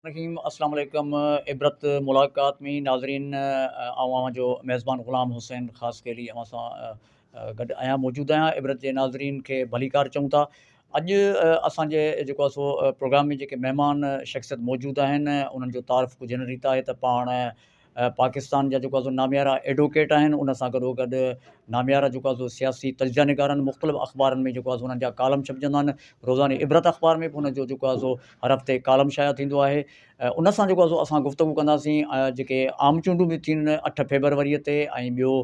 रहीम अस्सलाम वालेकुम। इबरत मुलाकात में नाज़रीन अवां जो मेज़बान ग़ुलाम हुसैन ख़ासि के लिए अवां सां गॾु आहियां मौजूदु आहियां। इबरत जे नाज़रीन खे भलीकार चऊं था। अॼु असांजे जेको आहे सो प्रोग्राम में जेके महिमान शख़्सियत मौजूदु आहिनि उन्हनि जो तारीफ़ कुझु हिन रीति आहे त पाण पाकिस्तान जा जेको आहे सो नामियारा एडवोकेट आहिनि। उन सां गॾोगॾु नामियारा जेको आहे सो सियासी तजज़िया निगार आहिनि। मुख़्तलिफ़ अख़बारनि में जेको आहे सो उन्हनि जा कालम छपजंदा आहिनि। रोज़ानी इबरत अख़बार में बि हुनजो जेको आहे सो हर हफ़्ते कालम शाया थींदो आहे। उन सां जेको आहे सो असां गुफ़्तगू कंदासीं जेके आम चूंडूं बि थींदियूं 8 फेबरवरीअ ते ऐं ॿियो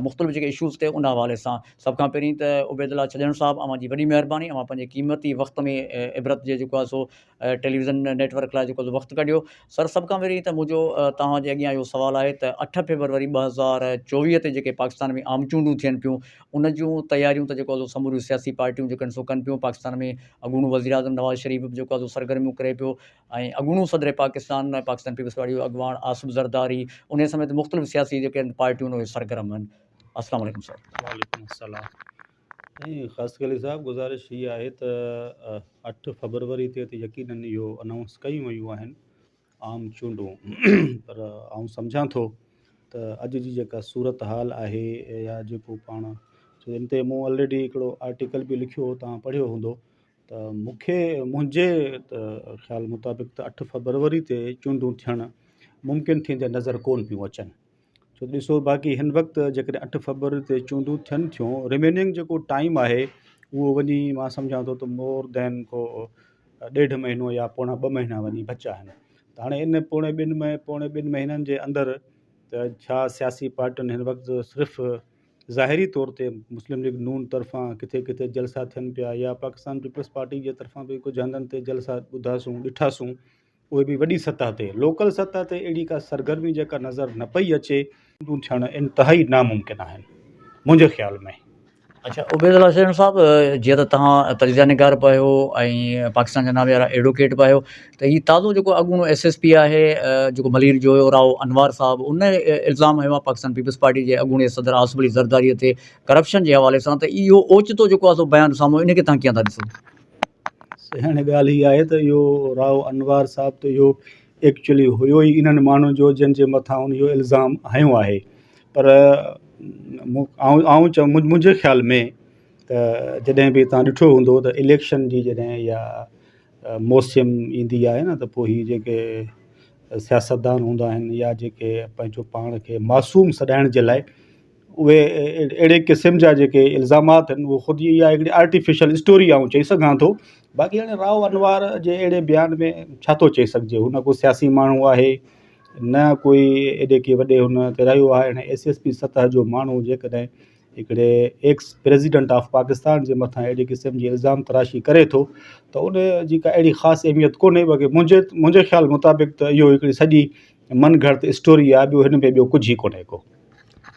मुख़्तलिफ़ जेके इशूज़ ते उन हवाले सां। सभ खां पहिरीं त उबैदुल्ला छॼण साहिबु अव्हां जी वॾी महिरबानी। अव्हां पंहिंजे क़ीमती वक़्त में इबरत जे जेको आहे सो टेलीविज़न नेटवर्क लाइ जेको वक़्तु कढियो। सर, सभ खां पहिरीं त मुंहिंजो तव्हांजे अॻियां इहो सुवालु आहे त 8 फेबरवरी 2024 ते जेके पाकिस्तान में आम चूंडूं थियनि पियूं उन जूं तयारियूं त जेको आहे सो समूरियूं सियासी पार्टियूं जेके आहिनि सो कनि पियूं। पाकिस्तान में अॻूणो वज़ीर आज़म नवाज़ शरीफ़ बि जेको आहे सो सरगर्मियूं करे पियो ऐं अॻूणो सदर पाकिस्तान पीपल्स पार्टी जो अॻवान आसिफ़ ज़रदारी उन समेत मुख़्तलिफ़ सियासी जेके आहिनि पार्टियूं उहे सरगर्म आहिनि। अस्सलाम वालेकुम सर। वालेकुम अस्सलाम। ऐं ख़ासि करे साहब गुज़ारिश ये आहे त 8 फरवरी ते यकीनन इहो अनाउंस कयूं वयूं आहिनि आम चूंडूं पर आउं सम्झां थो त अॼु जी जेका सूरत हाल आहे या जेको पाण छो इन ते मूं ऑलरेडी हिकिड़ो आर्टिकल बि लिखियो हो, तव्हां पढ़ियो हूंदो। त मुंहिंजे त ख़्याल मुताबिक़ त 8 फरवरी ते चूंडूं थियणु मुमकिन थींदे नज़र कोन पियूं अचनि। छो त ॾिसो बाक़ी हिन वक़्तु जेकॾहिं 8 फरवरी ते चूंडूं थियनि थियूं, रिमेनिंग जेको टाइम आहे उहो वञी मां सम्झां थो त मोर देन को 1.5 महीनो या पौणा 2 महीना वञी बचा आहिनि। त हाणे इन पौणे ॿिनि महीननि जे अंदरि त छा सियासी पार्टियुनि हिन वक़्तु सिर्फ़ु ज़ाहिरी तौर ते मुस्लिम लीग नून तरफ़ां किथे किथे जलसा थियनि पिया या पाकिस्तान पीपल्स पार्टी जे तरफ़ां बि कुझु हंधनि ते जलसा ॿुधासूं ॾिठासूं, उहे बि वॾी सतह ते लोकल सतह ते अहिड़ी का सरगर्मी जेका नज़र न पई अचे थियणु इंतिहाई नामुमकिन आहिनि मुंहिंजे ख़्याल में। अच्छा, उबैदुल्ला छॼण साहिबु, जीअं त तव्हां तजज़िया निगार बि आहियो ऐं पाकिस्तान जा नामियारा एडवोकेट बि आहियो, त हीउ ताज़ो जेको अॻूणो SSP आहे जेको मलीर जो हुयो राव अनवार साहिबु, उन इल्ज़ाम हयो आहे पाकिस्तान पीपल्स पार्टी जे अॻूणे सदर आसिफ़ अली ज़रदारीअ ते करप्शन जे हवाले सां। त इहो ओचितो जेको आहे सो बयानु साम्हूं, इनखे तव्हां कीअं था ॾिसो? हाणे ॻाल्हि हीअ आहे त इहो राव अनवार साहिबु त इहो एक्चुअली हुयो ई इन्हनि माण्हुनि जो जंहिंजे मथां उन इहो इल्ज़ाम हयो आहे। पर मुंहिंजे ख़्याल में त जॾहिं बि तव्हां ॾिठो हूंदो त इलेक्शन जी जॾहिं या मौसम ईंदी आहे न, त पोइ हीअ जेके सियासतदान हूंदा आहिनि या जेके पंहिंजो पाण खे मासूम सॾाइण जे लाइ उहे अहिड़े क़िस्म जा जेके इल्ज़ामात आहिनि, उहो ख़ुदि इहा हिकिड़ी आर्टिफिशियल स्टोरी आऊं चई सघां थो। बाक़ी हाणे राव अनवार जे अहिड़े बयान में छा थो चई सघिजे, हुन को सियासी माण्हू आहे न कोई एॾे के वॾे हुन ते रहियो आहे। हाणे SSP सतह जो माण्हू जेकॾहिं हिकिड़े एक्स प्रेसिडेंट ऑफ पाकिस्तान जे मथां अहिड़ी क़िस्म जी इल्ज़ाम तराशी करे थो त उन जी का अहिड़ी ख़ासि अहमियत कोन्हे। बाक़ी मुंहिंजे ख़्याल मुताबिक़ त इहो हिकिड़ी सॼी मन घड़त स्टोरी आहे, ॿियो हिन में ॿियो कुझु ई कोन्हे को।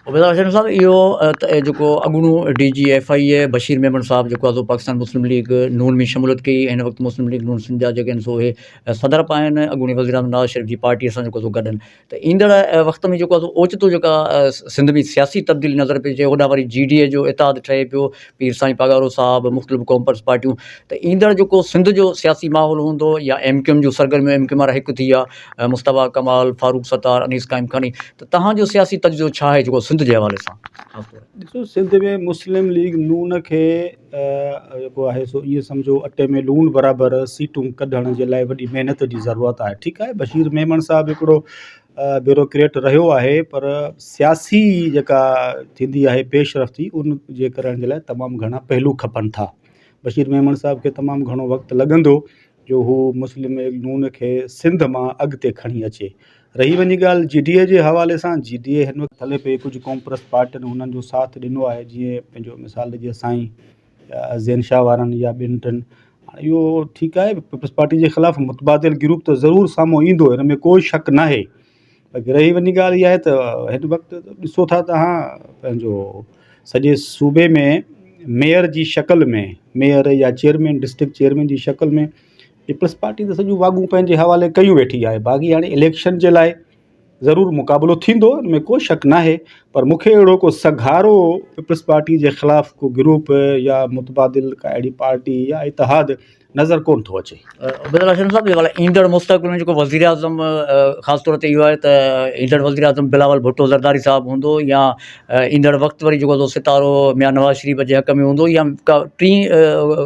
उबैदुल्ला छॼण साहिबु, इहो जेको अॻूणो DG FIA बशीर मेमन साहिबु जेको आहे सो पाकिस्तान मुस्लिम लीग नून में शमूलियत कई। हिन वक़्तु मुस्लिम लीग नून सिंध जा जेके आहिनि सो उहे सदर बि आहिनि अॻूणे वज़ीर आज़म नवाज़ शरीफ़ जी पार्टीअ सां जेको सो गॾु आहिनि। त ईंदड़ वक़्त में जेको आहे सो ओचितो जेका सिंध में सियासी तब्दीली नज़र पई अचे, होॾां वरी GDA जो इतिहाद ठहे पियो, पीर साईं पगारो साहिबु, मुख़्तलिफ़ कॉम्पर्स पार्टियूं। त ईंदड़ जेको सिंध जो सियासी माहौल हूंदो या MQM जो सरगर्मियूं MQM वारा हिकु थी विया, मुस्तफ़ा कमाल, फारूक सत्तार, अनीस काइम खानी, त तव्हांजो सियासी तजज़ियो छा आहे जेको सिंध जे हवाले सां? ॾिसो, सिंध में मुस्लिम लीग नून खे जेको आहे सो इहो सम्झो अटे में लूणु बराबरि सीटूं कढण जे लाइ वॾी महिनत जी ज़रूरत आहे। ठीकु आहे, बशीर मेमन साहिबु हिकिड़ो ब्यूरोक्रेट रहियो आहे, पर सियासी जेका थींदी आहे पेशरफ़्ती उन जे करण जे लाइ तमामु घणा पहलू खपनि था। बशीर मेमन साहिब खे तमामु घणो वक़्तु लॻंदो जो हू मुस्लिम लीग नून खे सिंध मां अॻिते खणी अचे। रही वञी ॻाल्हि GDA जे हवाले सां, GDA हिन वक़्तु हले पई, कुझु कॉम्प्रेस पार्टियुनि हुननि जो साथ ॾिनो आहे, जीअं पंहिंजो मिसाल जीअं साईं ज़ैन शाह वारनि या ॿिनि टिनि। हाणे इहो ठीकु आहे, पीपल्स पार्टी जे ख़िलाफ़ु मुतबादिल ग्रुप त ज़रूरु साम्हूं ईंदो, हिन में कोई शक न आहे। बाक़ी रही वञी ॻाल्हि इहा आहे त हिन वक़्तु ॾिसो था तव्हां पंहिंजो सॼे सूबे में मेयर जी शक्ल में, मेयर या चेयरमैन, डिस्ट्रिक्ट चेयरमैन जी शक्ल में पीपल्स पार्टी त सॼियूं वाॻूं पंहिंजे हवाले कयूं वेठी आहे। बाक़ी हाणे इलेक्शन जे लाइ ज़रूरु मुक़ाबिलो थींदो, हिन में को शक न आहे। पर मूंखे अहिड़ो को सघारो पीपल्स पार्टी जे ख़िलाफ़ु को ग्रुप या मुतबादिल का अहिड़ी पार्टी या इतिहाद नज़र कोन थो अचे। उबैदुल्ला हसन साहब, ये वाला ईंदड़ मुस्तक़बिल में जेको वज़ीर आज़म ख़ासि तौर ते इहो आहे त ईंदड़ वज़ीर आज़म बिलावल भुट्टो ज़रदारी साहिबु हूंदो, या ईंदड़ वक़्तु वरी जेको सितारो मियां नवाज़ शरीफ़ जे हक़ में हूंदो, या का टीं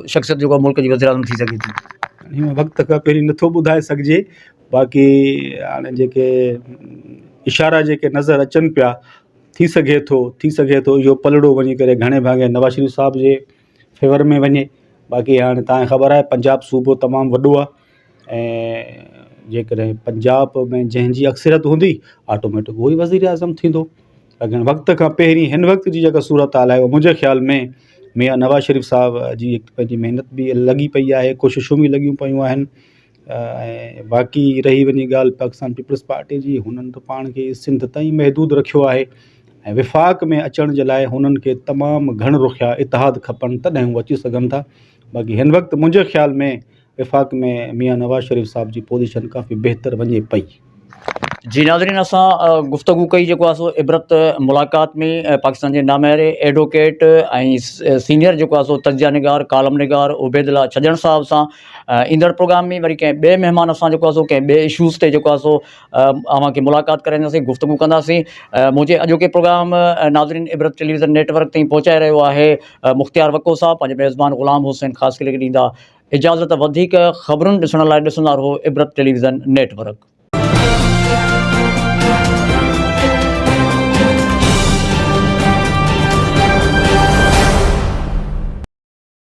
शख़्सियत जेको मुल्क जी वज़ीर आज़म थी सघे थी? हिन वक़्त खां पहिरीं नथो ॿुधाए सघिजे, बाक़ी हाणे जेके इशारा जेके नज़र अचनि पिया, थी सघे थो इहो पलड़ो वञी करे घणे भाङे नवाज़ शरीफ़ साहिब जे फेवर में वञे। बाक़ी हाणे तव्हांखे ख़बर आहे पंजाब सूबो तमामु वॾो आहे, ऐं जेकॾहिं पंजाब में जंहिंजी अक्सरियत हूंदी ऑटोमेटिक उहो ई वज़ीर आज़म थींदो। लेकिन वक़्त खां पहिरीं हिन वक़्त जी जेका सूरत हाल आहे उहो मुंहिंजे ख़्याल में मियां नवाज़ शरीफ़ साहिब जी हिकु पंहिंजी महिनत बि लॻी पई आहे, कोशिशूं बि लॻियूं पियूं आहिनि। ऐं बाक़ी रही वञी ॻाल्हि पाकिस्तान पीपल्स पार्टी जी, हुननि त पाण खे सिंध ताईं महदूद रखियो आहे, ऐं विफ़ाक़ में अचण जे लाइ हुननि खे तमामु घण रुख़िया इतिहाद खपनि, तॾहिं हू अची सघनि था। बाक़ी हिन वक़्तु मुंहिंजे ख़्याल में विफ़ाक़ में मियां नवाज़ शरीफ़ साहिब जी पोज़ीशन काफ़ी बहितरु वञे पई। जी नाज़रीन, असां गुफ़्तगू कई जेको आहे सो इबरत मुलाक़ात में पाकिस्तान जे नामहरे एडवोकेट ऐं सीनियर जेको आहे सो तजिया निगार कालम निगार उबैदुल्ला छॼण साहिब सां। ईंदड़ प्रोग्राम में वरी कंहिं ॿिए महिमान सां जेको आहे सो कंहिं ॿिए इशूज़ ते जेको आहे सो अव्हांखे मुलाक़ात कराईंदासीं, गुफ़्तगू कंदासीं। मुंहिंजे अॼोके प्रोग्राम नाज़रीन इबरत टेलीविज़न नेटवर्क ताईं पहुचाए रहियो आहे मुख़्तियार वको साहब, पंहिंजे मेज़बान ग़ुलाम हुसैन ख़ासि करे ॾींदा इजाज़त। वधीक ख़बरुनि ॾिसण लाइ ॾिसंदा रहो इबरत टेलीविज़न नेटवर्क।